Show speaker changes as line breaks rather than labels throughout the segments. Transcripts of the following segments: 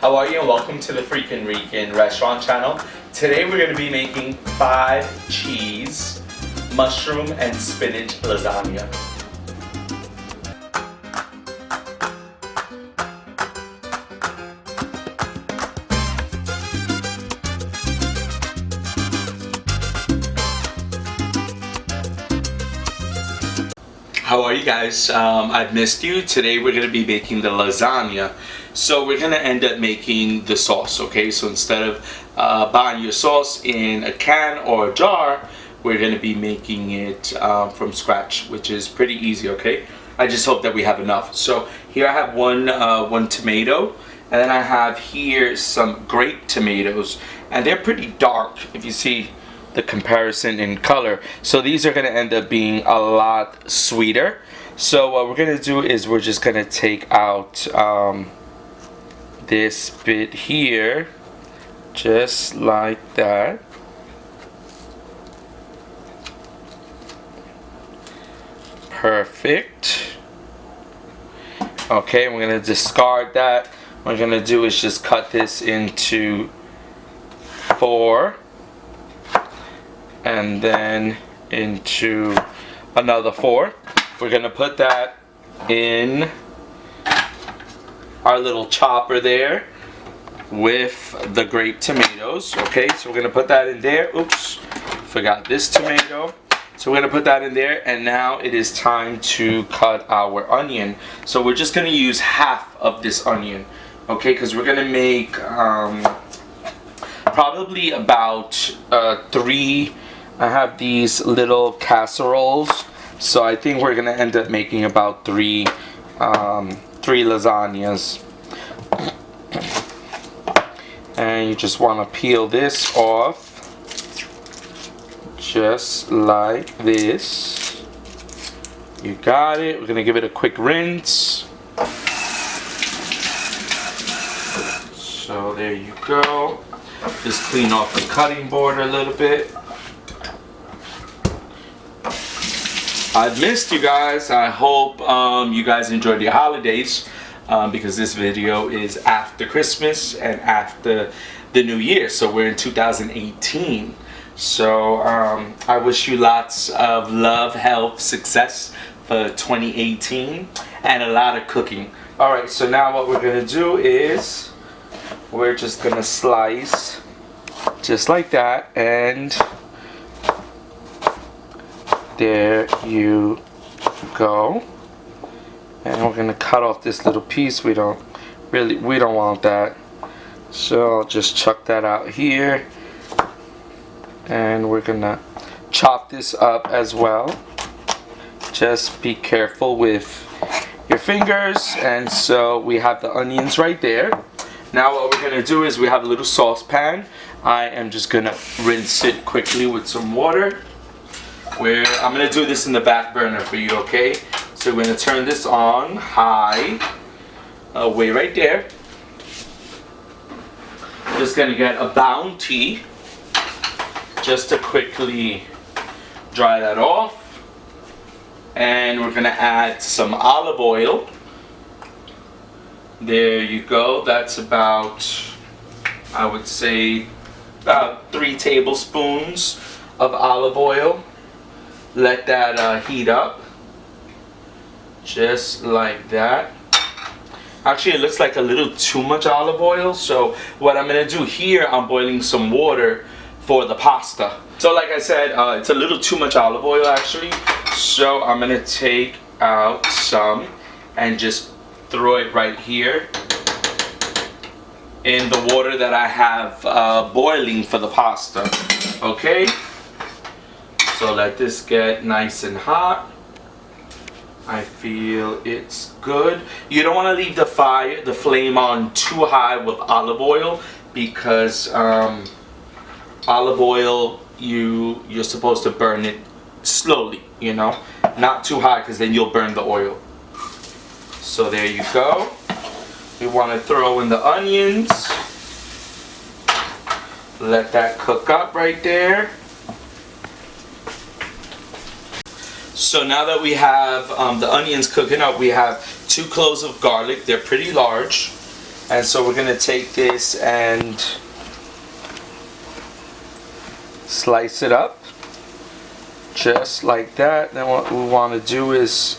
How are you, and welcome to the Freakin Rican restaurant channel. Today we're going to be making 5 cheese, mushroom, and spinach lasagna. How are you guys? I've missed you. Today we're going to be making the lasagna. So we're going to end up making the sauce, okay? So instead of buying your sauce in a can or a jar, we're going to be making it from scratch, which is pretty easy, okay? I just hope that we have enough. So here I have one tomato, and then I have here some grape tomatoes, and they're pretty dark if you see the comparison in color. So these are going to end up being a lot sweeter. So what we're going to do is we're just going to take out this bit here, just like that. Perfect. Okay, we're going to discard that. What we're going to do is just cut this into 4. And then into another 4. We're gonna put that in our little chopper there with the grape tomatoes. Okay, so we're gonna put that in there. Oops, forgot this tomato. So we're gonna put that in there, and now it is time to cut our onion. So we're just gonna use half of this onion, okay, because we're gonna make probably about 3. I have these little casseroles, so I think we're gonna end up making about 3 lasagnas. And you just want to peel this off, just like this. You got it. We're gonna give it a quick rinse. So there you go. Just clean off the cutting board a little bit. I've missed you guys. I hope you guys enjoyed your holidays, because this video is after Christmas and after the New Year. So we're in 2018. So I wish you lots of love, health, success for 2018, and a lot of cooking. Alright, so now what we're going to do is we're just going to slice just like that, and there you go. And we're gonna cut off this little piece. We don't want that. So I'll just chuck that out here. And we're gonna chop this up as well. Just be careful with your fingers. And so we have the onions right there. Now what we're gonna do is we have a little saucepan. I am just gonna rinse it quickly with some water. I'm going to do this in the back burner for you, okay? So we're going to turn this on high, way right there. Just going to get a Bounty just to quickly dry that off. And we're going to add some olive oil. There you go. That's about, I would say, about 3 tablespoons of olive oil. Let that heat up, just like that. Actually, it looks like a little too much olive oil, so what I'm gonna do here, I'm boiling some water for the pasta. So like I said, it's a little too much olive oil actually, so I'm gonna take out some and just throw it right here in the water that I have boiling for the pasta. Okay, so let this get nice and hot. I feel it's good. You don't want to leave the flame on too high with olive oil, because olive oil, you're supposed to burn it slowly, you know, not too high, because then you'll burn the oil. So there you go. We want to throw in the onions. Let that cook up right there. So now that we have the onions cooking up, we have 2 cloves of garlic. They're pretty large. And so we're gonna take this and slice it up just like that. Then what we want to do is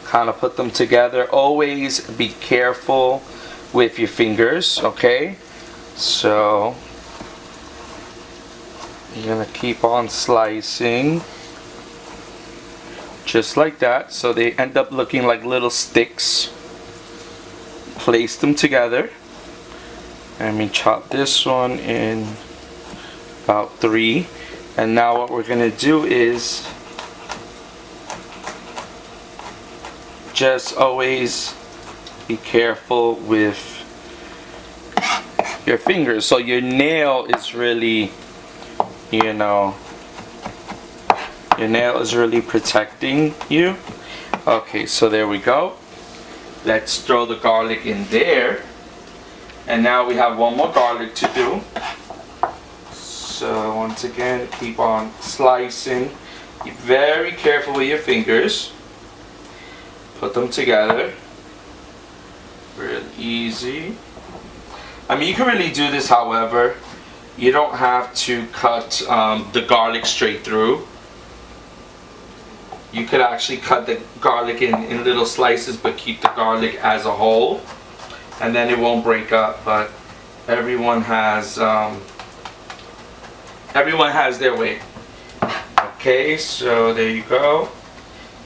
kind of put them together. Always be careful with your fingers, okay? So you're gonna keep on slicing just like that, so they end up looking like little sticks. Place them together, and we chop this one in about 3. And now what we're gonna do is just always be careful with your fingers. So your nail is really, you know, your nail is really protecting you. Okay, so there we go. Let's throw the garlic in there. And now we have one more garlic to do. So once again, keep on slicing. Be very careful with your fingers. Put them together. Real easy. I mean, you can really do this, however. You don't have to cut the garlic straight through. You could actually cut the garlic in little slices, but keep the garlic as a whole. And then it won't break up, but everyone has their way. Okay, so there you go.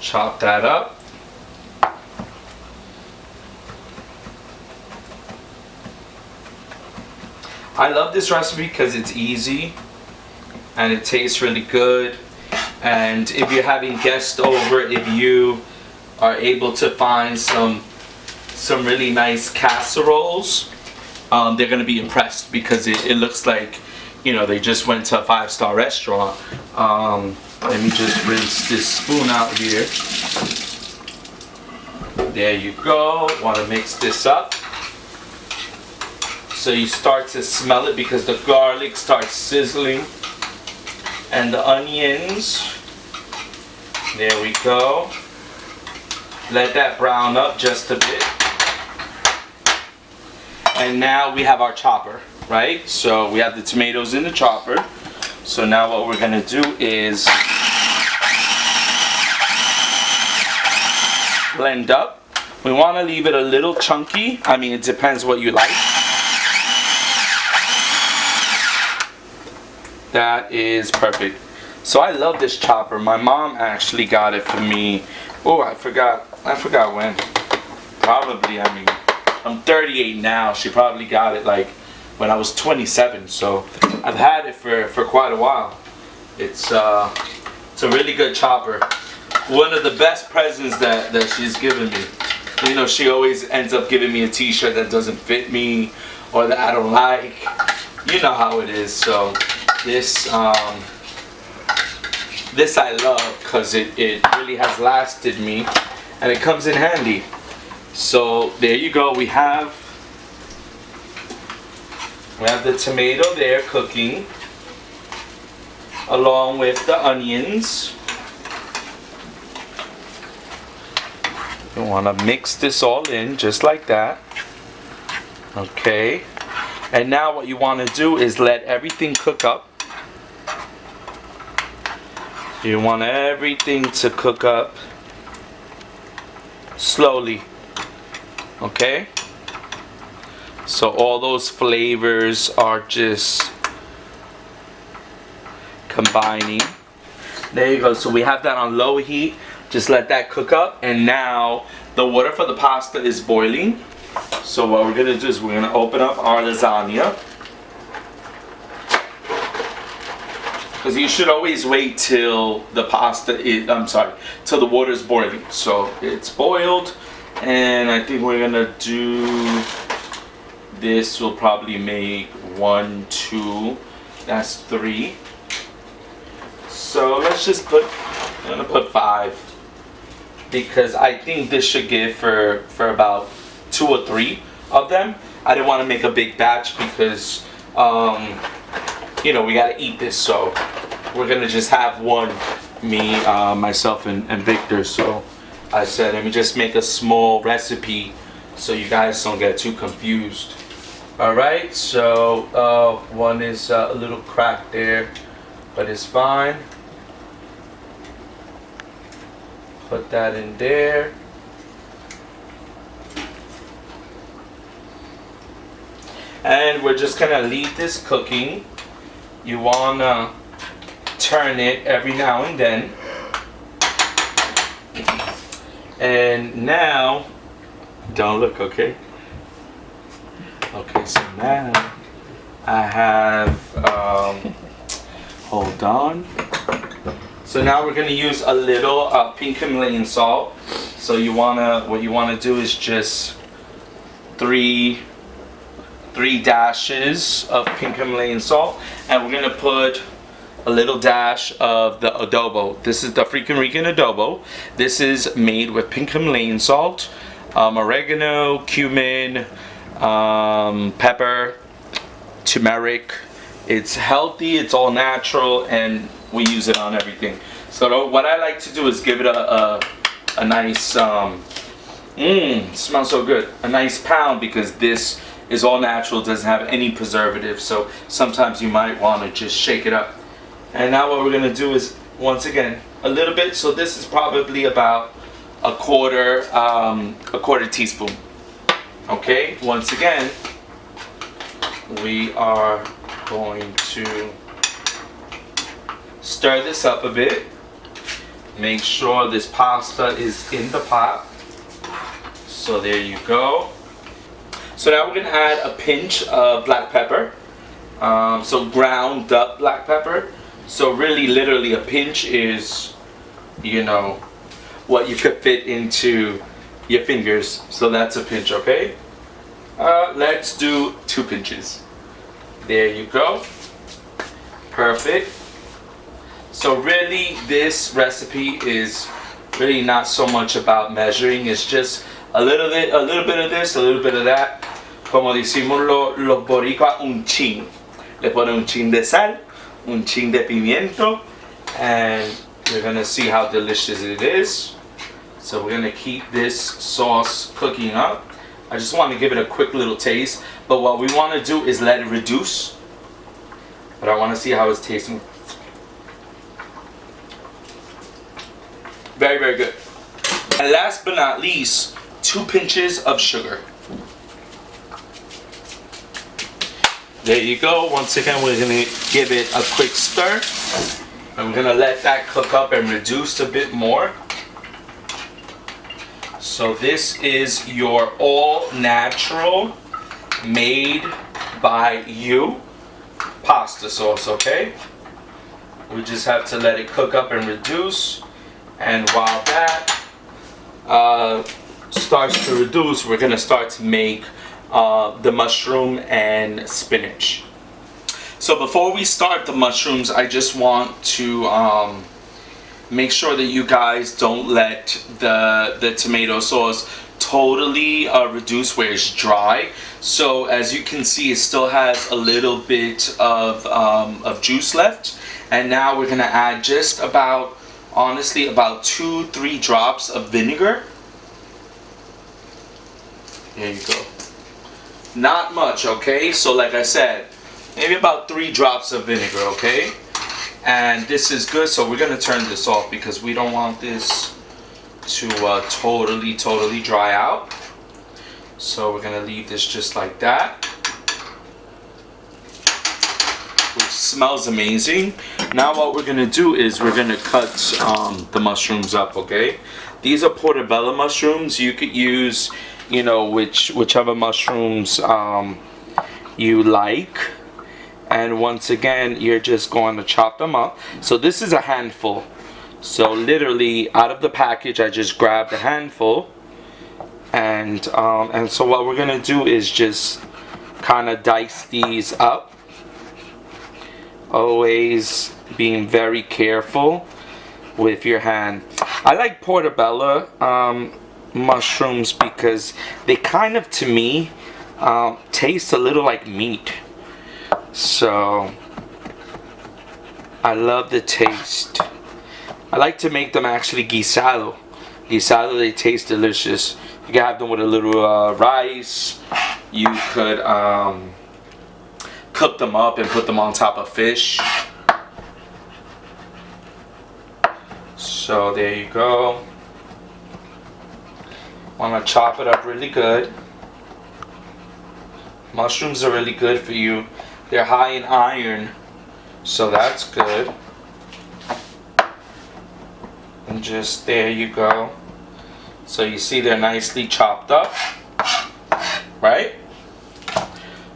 Chop that up. I love this recipe because it's easy and it tastes really good. And if you're having guests over, if you are able to find some really nice casseroles, they're gonna be impressed because it looks like, you know, they just went to a 5-star restaurant. Let me just rinse this spoon out here. There you go. Want to mix this up. So you start to smell it because the garlic starts sizzling. And the onions. There we go. Let that brown up just a bit. And now we have our chopper, right? So we have the tomatoes in the chopper. So now what we're gonna do is blend up. We wanna leave it a little chunky. I mean, it depends what you like. That is perfect. So I love this chopper. My mom actually got it for me. Oh, I forgot when. Probably, I mean, I'm 38 now. She probably got it like when I was 27. So I've had it for quite a while. It's a really good chopper. One of the best presents that she's given me. You know, she always ends up giving me a t-shirt that doesn't fit me or that I don't like. You know how it is. So this I love because it really has lasted me and it comes in handy. So there you go. We have the tomato there cooking along with the onions. You want to mix this all in just like that. Okay. And now what you want to do is let everything cook up. You want everything to cook up slowly. Okay? So all those flavors are just combining. There you go. So we have that on low heat. Just let that cook up. And now the water for the pasta is boiling. So what we're going to do is we're going to open up our lasagna. Because you should always wait till the pasta is, till the water is boiling. So it's boiled. And I think we're going to do, this will probably make 1, 2, that's 3. So let's just put, I'm going to put 5. Because I think this should give for about 2 or 3 of them. I didn't want to make a big batch because, you know, we got to eat this. So we're going to just have one, me, myself, and Victor. So I said, let me just make a small recipe so you guys don't get too confused. Alright, so one is a little cracked there, but it's fine. Put that in there. And we're just gonna leave this cooking. You wanna turn it every now and then. And now, don't look, okay? Okay, so now I have, hold on. So now we're gonna use a little pink Himalayan salt. So what you wanna do is just three dashes of pink Himalayan salt, and we're gonna put a little dash of the adobo. This is the Freakin Rican adobo. This is made with pink Himalayan salt, oregano, cumin, pepper, turmeric. It's healthy, it's all natural, and we use it on everything. So what I like to do is give it a nice, smells so good, a nice pound, because this is all natural, doesn't have any preservatives. So sometimes you might want to just shake it up. And now what we're gonna do is, once again, a little bit. So this is probably about a quarter teaspoon. Okay, once again, we are going to stir this up a bit. Make sure this pasta is in the pot. So there you go. So now we're gonna add a pinch of black pepper. So ground up black pepper. So really, literally, a pinch is, you know, what you could fit into your fingers. So that's a pinch, okay? Let's do 2 pinches. There you go. Perfect. So really, this recipe is really not so much about measuring. It's just a little bit of this, a little bit of that. Como decimos los boricuas, un chin. Le pone un chin de sal, un chin de pimiento, and we're gonna see how delicious it is. So we're gonna keep this sauce cooking up. I just want to give it a quick little taste, but what we want to do is let it reduce. But I want to see how it's tasting. Very, very good. And last but not least, 2 pinches of sugar. There you go. Once again, we're going to give it a quick stir. And we're going to let that cook up and reduce a bit more. So this is your all natural, made by you pasta sauce, okay? We just have to let it cook up and reduce. And while that starts to reduce, we're going to start to make the mushroom and spinach. So before we start the mushrooms, I just want to make sure that you guys don't let the tomato sauce totally reduce where it's dry. So as you can see, it still has a little bit of juice left. And now we're gonna add just about, honestly, about 2-3 drops of vinegar. There you go. Not much, okay? So like I said, maybe about 3 drops of vinegar, okay? And this is good, so we're gonna turn this off because we don't want this to totally dry out. So we're gonna leave this just like that, which smells amazing. Now what we're gonna do is we're gonna cut the mushrooms up, okay? These are portobello mushrooms. You could use, you know, whichever mushrooms you like. And once again, you're just going to chop them up. So this is a handful. So literally out of the package, I just grabbed a handful. And so what we're gonna do is just kind of dice these up. Always being very careful with your hand. I like portobello mushrooms because they kind of, to me, taste a little like meat. So I love the taste. I like to make them actually guisado. Guisado, they taste delicious. You can have them with a little rice. You could cook them up and put them on top of fish. So there you go. Want to chop it up really good. Mushrooms are really good for you. They're high in iron, so that's good. And just there you go. So you see they're nicely chopped up, right?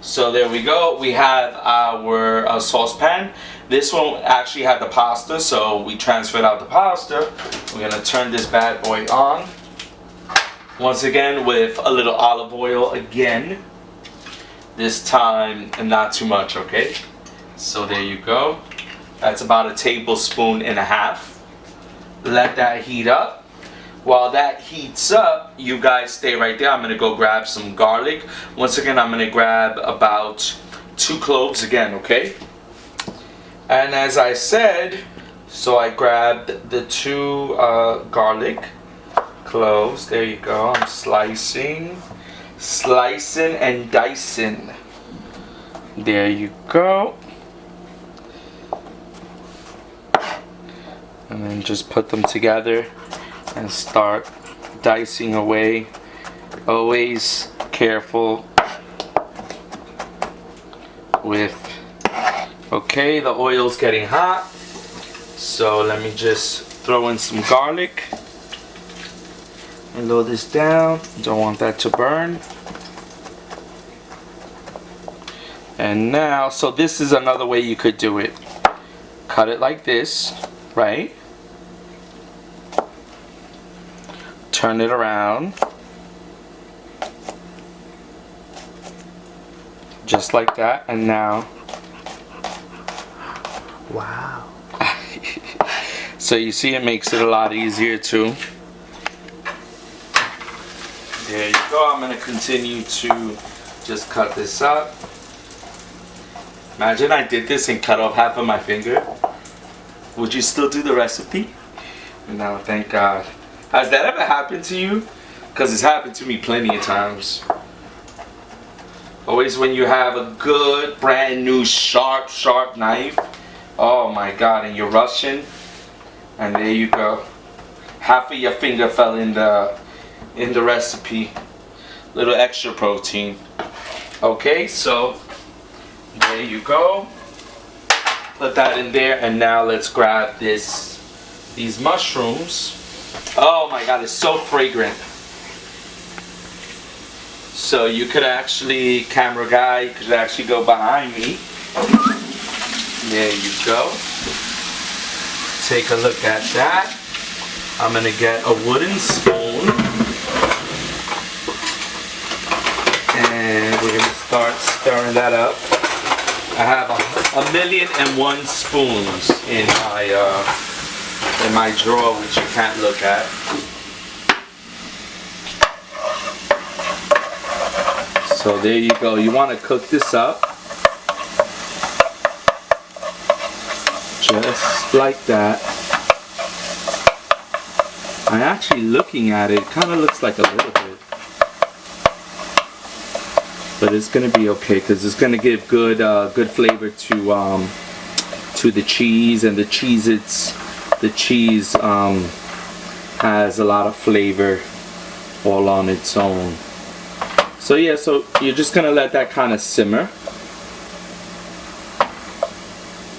So there we go. We have our saucepan. This one actually had the pasta, so we transferred out the pasta. We're gonna turn this bad boy on. Once again with a little olive oil again. This time not too much, okay? So there you go. That's about 1.5 tablespoons. Let that heat up. While that heats up, you guys stay right there. I'm gonna go grab some garlic. Once again, I'm gonna grab about 2 cloves again, okay? And as I said, so I grabbed the 2 garlic cloves. There you go. I'm slicing and dicing. There you go. And then just put them together and start dicing away. Always careful with, okay, the oil's getting hot, so let me just throw in some garlic and lower this down. Don't want that to burn. And now, so this is another way you could do it. Cut it like this, right? Turn it around. Just like that, and now, wow. So you see it makes it a lot easier too. There you go. I'm going to continue to just cut this up. Imagine I did this and cut off half of my finger. Would you still do the recipe? No, thank God. Has that ever happened to you? Because it's happened to me plenty of times. Always when you have a good, brand new, sharp knife. Oh my God, and you're rushing. And there you go. Half of your finger fell in the recipe. Little extra protein. Okay, so there you go. Put that in there, and now let's grab these mushrooms. Oh my God, it's so fragrant. So you could actually, camera guy, you could actually go behind me. There you go. Take a look at that. I'm gonna get a wooden spoon. And we're gonna start stirring that up. I have 1,000,001 spoons in my drawer, which you can't look at. So there you go. You want to cook this up just like that. I'm actually looking at it. It kind of looks like a little bit, but it's gonna be okay because it's gonna give good flavor to the cheese, and the cheese has a lot of flavor all on its own. So yeah, so you're just gonna let that kind of simmer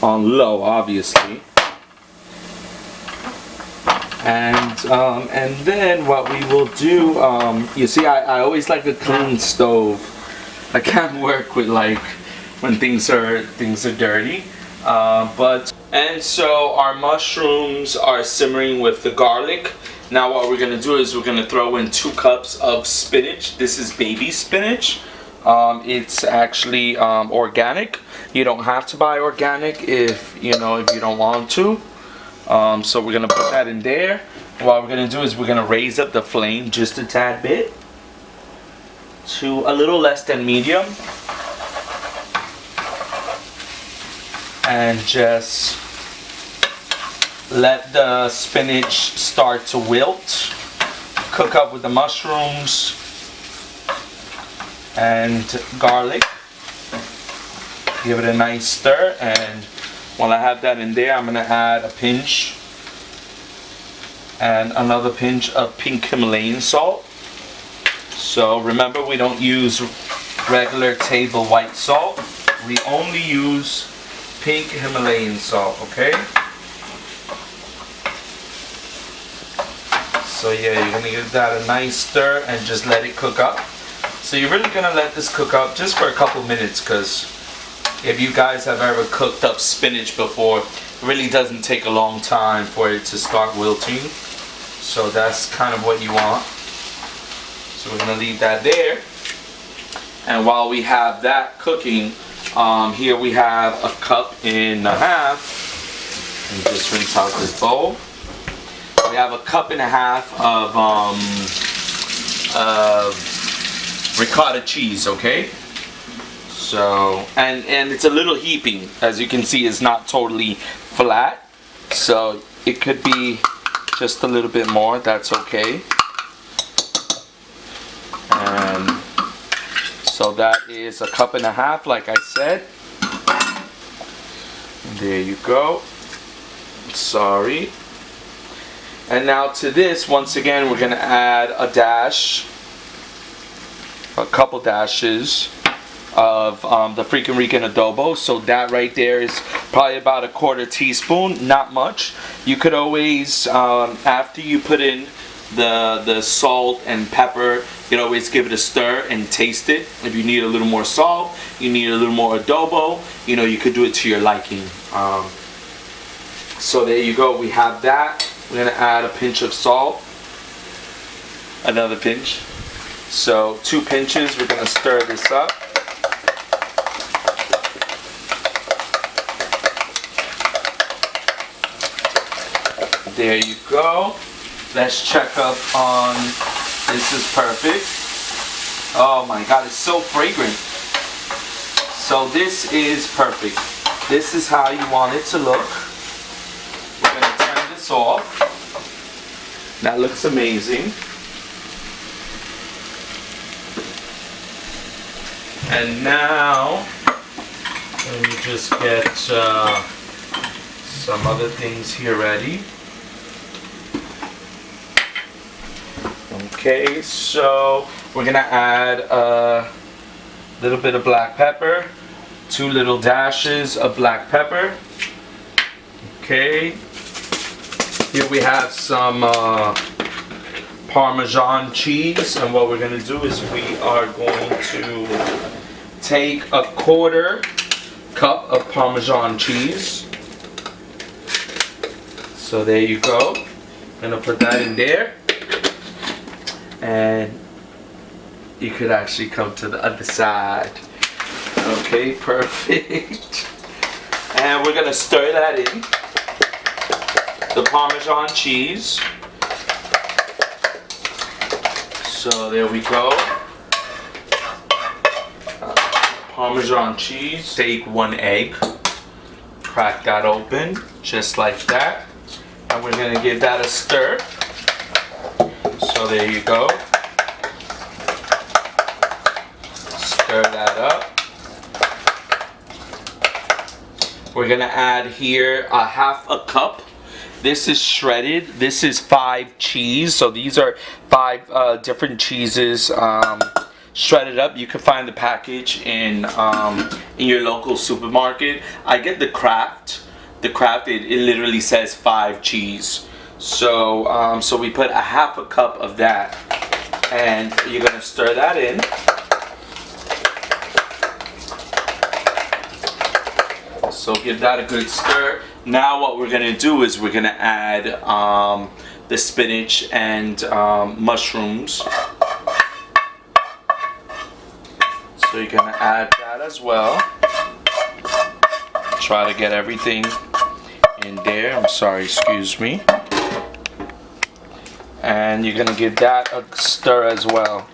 on low, obviously, and then what we will do, you see, I always like a clean stove. I can't work with like when things are dirty, and so our mushrooms are simmering with the garlic. Now what we're gonna do is we're gonna throw in 2 cups of spinach. This is baby spinach. It's actually organic. You don't have to buy organic if you don't want to. So we're gonna put that in there. What we're gonna do is we're gonna raise up the flame just a tad bit to a little less than medium, and just let the spinach start to wilt, cook up with the mushrooms and garlic. Give it a nice stir, and while I have that in there, I'm gonna add a pinch and another pinch of pink Himalayan salt. So remember, we don't use regular table white salt. We only use pink Himalayan salt, okay? So yeah, you're gonna give that a nice stir and just let it cook up. So you're really gonna let this cook up just for a couple minutes, because if you guys have ever cooked up spinach before, it really doesn't take a long time for it to start wilting. So that's kind of what you want. So we're gonna leave that there. And while we have that cooking, here we have a cup and a half. Let me just rinse out this bowl. We have a cup and a half of ricotta cheese, okay? So, and it's a little heaping. As you can see, it's not totally flat. So it could be just a little bit more, that's okay. And so that is a cup and a half, like I said. There you go. Sorry. And now to this, once again, we're gonna add a couple dashes of the Freakin Rican adobo. So that right there is probably about a 1/4 teaspoon, not much. You could always, after you put in the salt and pepper, you can always give it a stir and taste it. If you need a little more salt, you need a little more adobo, you know, you could do it to your liking. So there you go, we have that. We're gonna add a pinch of salt, another pinch. So 2 pinches, we're gonna stir this up. There you go. Let's check up on, this is perfect. Oh my God, it's so fragrant. So this is perfect. This is how you want it to look. We're gonna turn this off. That looks amazing. And now, let me just get some other things here ready. Okay, so we're gonna add a little bit of black pepper, 2 little dashes of black pepper. Okay, here we have some Parmesan cheese, and what we're gonna do is we are going to take a 1/4 cup of Parmesan cheese. So there you go. I'm gonna put that in there. And you could actually come to the other side. Okay, perfect. And we're gonna stir that in. The Parmesan cheese. So there we go. Parmesan cheese. Take 1 egg. Crack that open, just like that. And we're gonna give that a stir. So there you go. Stir that up. We're gonna add here a 1/2 cup. This is shredded. This is 5 cheese. So these are 5 different cheeses shredded up. You can find the package in your local supermarket. I get the Kraft. The Kraft, it literally says 5 cheese. So so we put a 1/2 cup of that, and you're gonna stir that in. So give that a good stir. Now what we're gonna do is we're gonna add the spinach and mushrooms. So you're gonna add that as well. Try to get everything in there. I'm sorry, excuse me. And you're gonna give that a stir as well.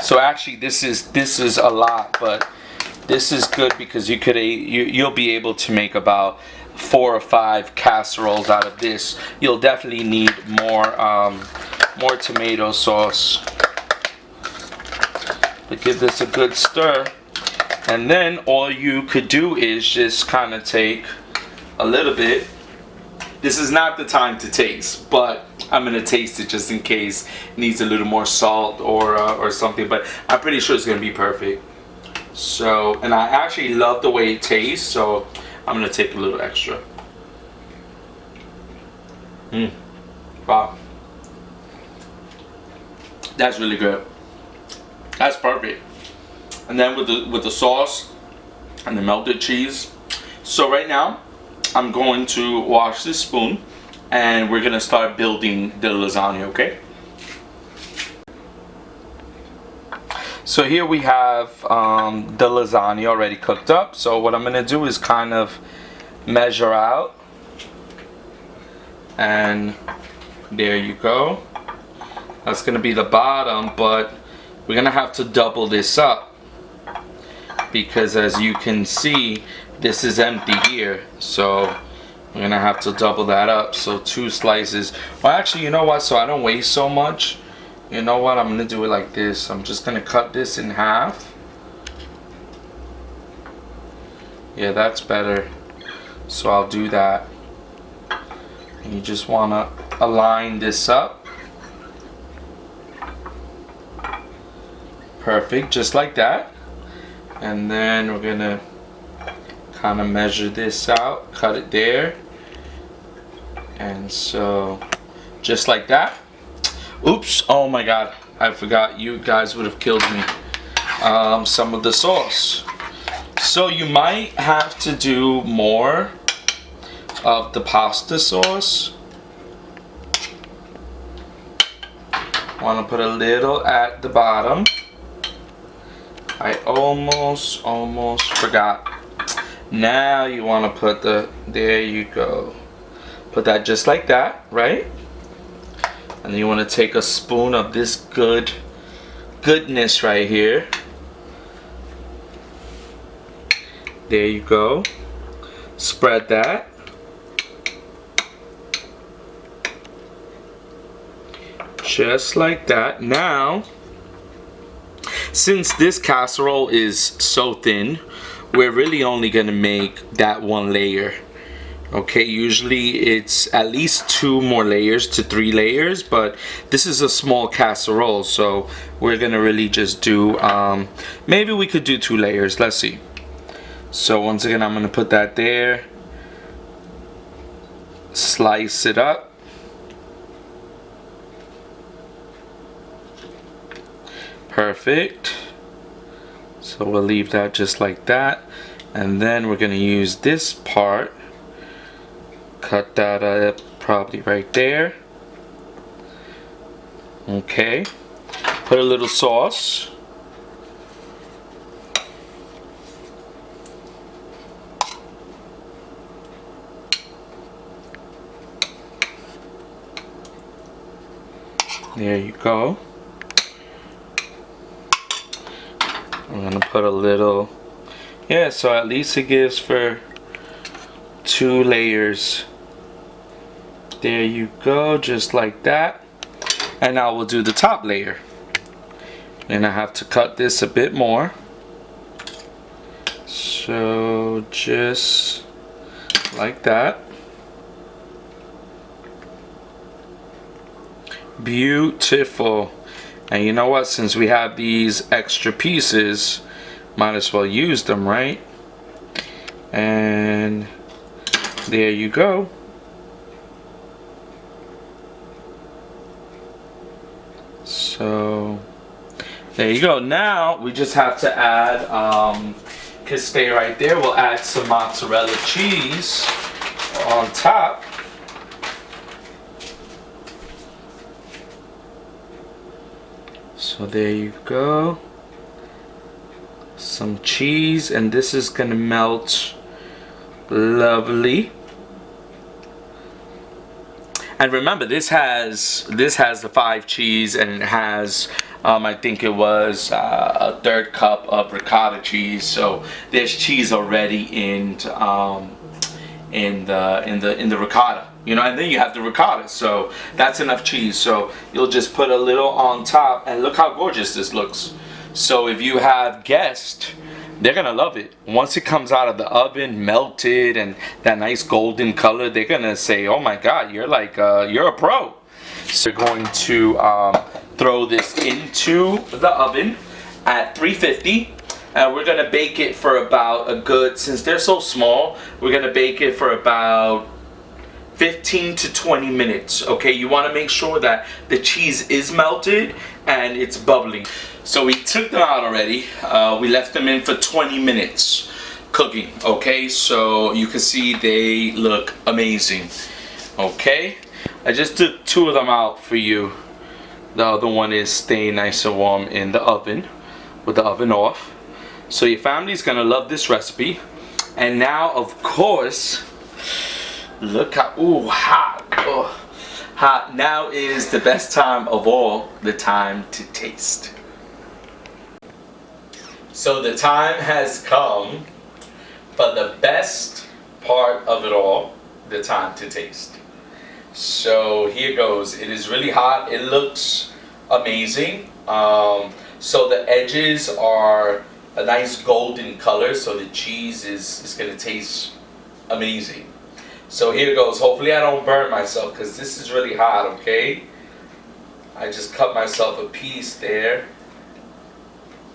So actually this is a lot, but this is good because you'll be able to make about 4 or 5 casseroles out of this. You'll definitely need more tomato sauce. But give this a good stir, and then all you could do is just kind of take a little bit. This is not the time to taste, but I'm gonna taste it just in case it needs a little more salt or something. But I'm pretty sure it's gonna be perfect. So, and I actually love the way it tastes, so I'm gonna take a little extra. Wow, that's really good. That's perfect. And then with the sauce and the melted cheese. So right now, I'm going to wash this spoon, and we're gonna start building the lasagna. Okay. So here we have the lasagna already cooked up. So what I'm gonna do is kind of measure out, and there you go. That's gonna be the bottom, but we're gonna have to double this up because, as you can see, this is empty here. So we're gonna have to double that up. So 2 slices. Well, actually, you know what? So I don't waste so much. You know what? I'm gonna do it like this. I'm just gonna cut this in half. Yeah, that's better. So I'll do that. And you just wanna align this up. Perfect, just like that. And then we're gonna kind of measure this out, cut it there. And so, just like that. Oops, oh my god, I forgot. You guys would have killed me. Some of the sauce. So you might have to do more of the pasta sauce. Want to put a little at the bottom. I almost forgot. Now you want to put there you go. Put that just like that, right? And then you want to take a spoon of this goodness right here. There you go. Spread that. Just like that. Now, since this casserole is so thin, we're really only gonna make that 1 layer. Okay, usually it's at least 2 more layers to 3 layers, but this is a small casserole, so we're gonna really just do, maybe we could do 2 layers. Let's see. So once again, I'm gonna put that there, slice it up. Perfect. So we'll leave that just like that, and then we're gonna use this part, cut that up probably right there. Okay, put a little sauce. There you go. I'm gonna put a little, yeah, so at least it gives for 2 layers. There you go, just like that. And now we'll do the top layer. And I have to cut this a bit more. So just like that. Beautiful. And you know what, since we have these extra pieces, might as well use them, right? And there you go. So there you go. Now we just have to add, can stay right there, we'll add some mozzarella cheese on top. So there you go. Some cheese, and this is gonna melt lovely. And remember, this has the 5 cheese, and it has I think it was a 1/3 cup of ricotta cheese. So there's cheese already in in the ricotta, you know, and then you have the ricotta. So that's enough cheese. So you'll just put a little on top, and look how gorgeous this looks. So if you have guests, they're gonna love it. Once it comes out of the oven, melted, and that nice golden color, they're gonna say, "Oh my God, you're like you're a pro." So we're going to throw this into the oven at 350. And we're gonna bake it for about a good, since they're so small, we're gonna bake it for about 15 to 20 minutes. Okay, you wanna make sure that the cheese is melted and it's bubbling. So we took them out already. We left them in for 20 minutes cooking. Okay, so you can see they look amazing. Okay, I just took 2 of them out for you. The other one is staying nice and warm in the oven with the oven off. So your family's gonna love this recipe. And now, of course, look how, ooh, hot. Oh, hot. Now is the best time of all, the time to taste. So the time has come for the best part of it all, the time to taste. So here goes. It is really hot. It looks amazing. So the edges are a nice golden color, so the cheese is gonna taste amazing. So here goes. Hopefully I don't burn myself, because this is really hot. Okay, I just cut myself a piece there.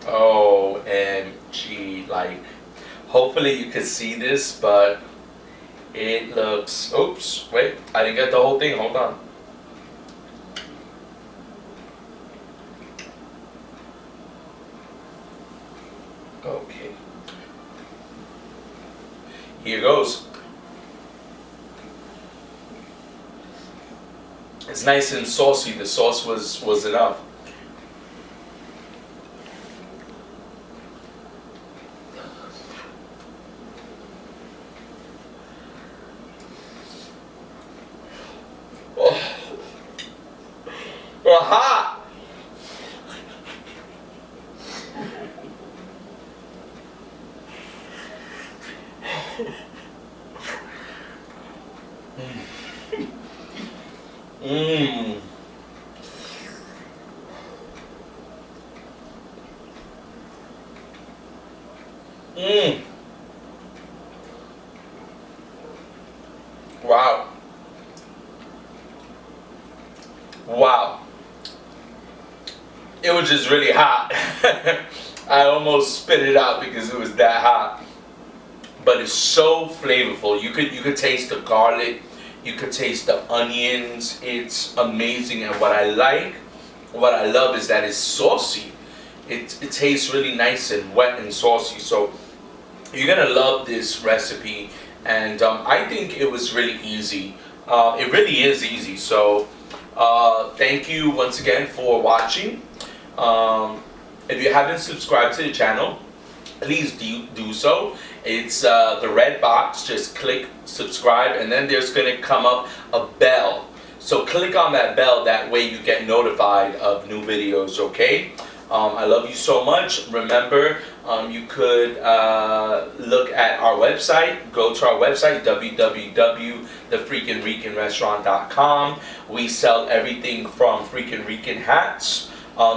OMG, like, hopefully you can see this, but it looks, oops, wait, I didn't get the whole thing, hold on. Okay, here goes. It's nice and saucy. The sauce was enough. Oh, hot. Mmm. Mmm. Wow. Wow. It was just really hot. I almost spit it out because it was that hot. But it's so flavorful. You could taste the garlic. You could taste the onions. It's amazing. And what I love is that it's saucy. It tastes really nice and wet and saucy. So you're gonna love this recipe. And I think it was really easy. It really is easy. So thank you once again for watching. If you haven't subscribed to the channel, please do so. It's the red box. Just click subscribe, and then there's gonna come up a bell. So click on that bell. That way you get notified of new videos. Okay. I love you so much. Remember, you could look at our website. Go to our website, www.thefreakinricanrestaurant.com. We sell everything from Freakin Rican hats.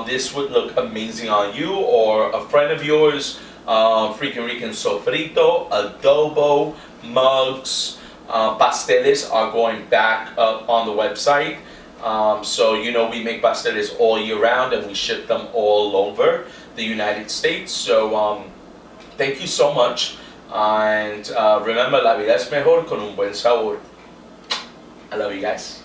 This would look amazing on you or a friend of yours. Freakin Rican sofrito, adobo, mugs, pasteles are going back up on the website. So you know we make pasteles all year round, and we ship them all over the United States. So thank you so much, and remember, la vida es mejor con un buen sabor. I love you guys.